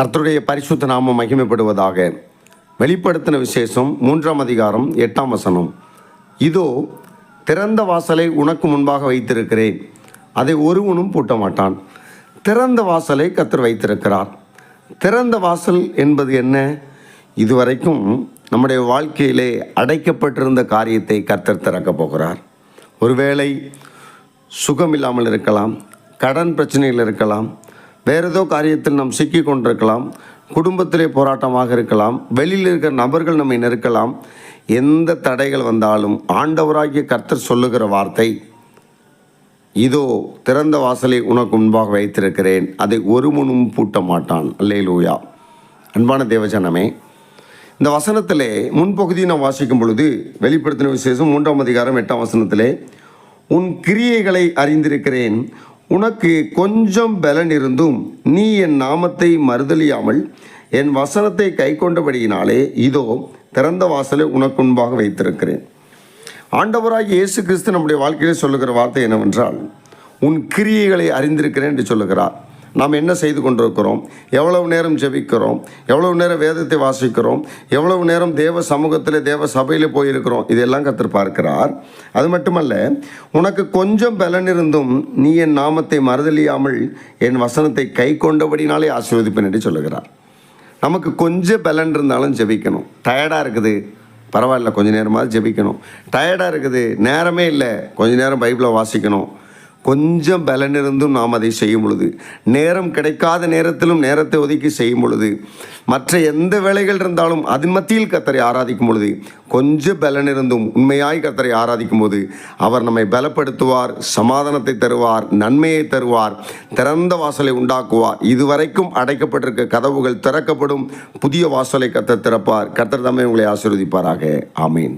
கர்த்தருடைய பரிசுத்த நாமம் மகிமைப்படுவதாக. வெளிப்படுத்தின விசேஷம் 3ஆம் அதிகாரம் 8ஆம் வசனம். இதோ திறந்த வாசலை உனக்கு முன்பாக வைத்திருக்கிறேன், அதை ஒருவனும் பூட்ட மாட்டான். திறந்த வாசலை கர்த்தர் வைத்திருக்கிறார். திறந்த வாசல் என்பது என்ன? இதுவரைக்கும் நம்முடைய வாழ்க்கையிலே அடைக்கப்பட்டிருந்த காரியத்தை கர்த்தர் திறக்கப் போகிறார். ஒருவேளை சுகம் இல்லாமல் இருக்கலாம், கடன் பிரச்சனைகள் இருக்கலாம், வேறு ஏதோ காரியத்தில் நாம் சிக்கி கொண்டிருக்கலாம், குடும்பத்திலே போராட்டமாக இருக்கலாம், வெளியில் இருக்கிற நபர்கள் நம்மை நெருக்கலாம். எந்த தடைகள் வந்தாலும் ஆண்டவராகிய கர்த்தர் சொல்லுகிற வார்த்தை, இதோ திறந்த வாசலை உனக்கு முன்பாக வைத்திருக்கிறேன், அதை ஒருவனும் பூட்ட மாட்டான். அல்லேலூயா. அன்பான தேவஜனமே, இந்த வசனத்திலே முன்பகுதியை நாம் வாசிக்கும் பொழுது, வெளிப்படுத்தின விசேஷம் 3ஆம் அதிகாரம் 8ஆம் வசனத்திலே, உன் கிரியைகளை அறிந்திருக்கிறேன், உனக்கு கொஞ்சம் பலன் இருந்தும் நீ என் நாமத்தை மறுதலியாமல் என் வசனத்தை கை கொண்டபடியினாலே இதோ திறந்த வாசலை உனக்கு முன்பாக வைத்திருக்கிறேன். ஆண்டவராகிய இயேசு கிறிஸ்து நம்முடைய வாழ்க்கையிலே சொல்லுகிற வார்த்தை என்னவென்றால், உன் கிரியைகளை அறிந்திருக்கிறேன் என்று சொல்லுகிறார். நாம் என்ன செய்து கொண்டிருக்கிறோம், எவ்வளவு நேரம் ஜெபிக்கிறோம், எவ்வளவு நேரம் வேதத்தை வாசிக்கிறோம், எவ்வளவு நேரம் தேவ சமூகத்தில் தேவ சபையில் போயிருக்கிறோம், இதெல்லாம் கர்த்தர் பார்க்கிறார். அது மட்டுமல்ல, உனக்கு கொஞ்சம் பலன் இருந்தும் நீ என் நாமத்தை மறுதலியாமல் என் வசனத்தை கை கொண்டபடினாலே ஆசீர்வதிப்பேன் என்று சொல்லுகிறார். நமக்கு கொஞ்சம் பலன் இருந்தாலும் ஜெபிக்கணும். டயர்டாக இருக்குது, பரவாயில்ல, கொஞ்சம் நேரமாவது ஜெபிக்கணும். டயர்டாக இருக்குது, நேரமே இல்லை, கொஞ்சம் நேரம் பைபிளை வாசிக்கணும். கொஞ்சம் பலன் இருந்தும் நாம் அதை செய்யும் பொழுது, நேரம் கிடைக்காத நேரத்திலும் நேரத்தை ஒதுக்கி செய்யும் பொழுது, மற்ற எந்த வேலைகள் இருந்தாலும் அதன் மத்தியில் கர்த்தரை ஆராதிக்கும் பொழுது, கொஞ்சம் பலன் இருந்தும் உண்மையாய் கர்த்தரை ஆராதிக்கும் போது அவர் நம்மை பலப்படுத்துவார், சமாதானத்தை தருவார், நன்மையை தருவார், திறந்த வாசலை உண்டாக்குவார். இதுவரைக்கும் அடைக்கப்பட்டிருக்க கதவுகள் திறக்கப்படும், புதிய வாசலை கர்த்தர் திறப்பார். கர்த்தர் தம்மை உங்களை ஆசீர்வதிப்பாராக. ஆமீன்.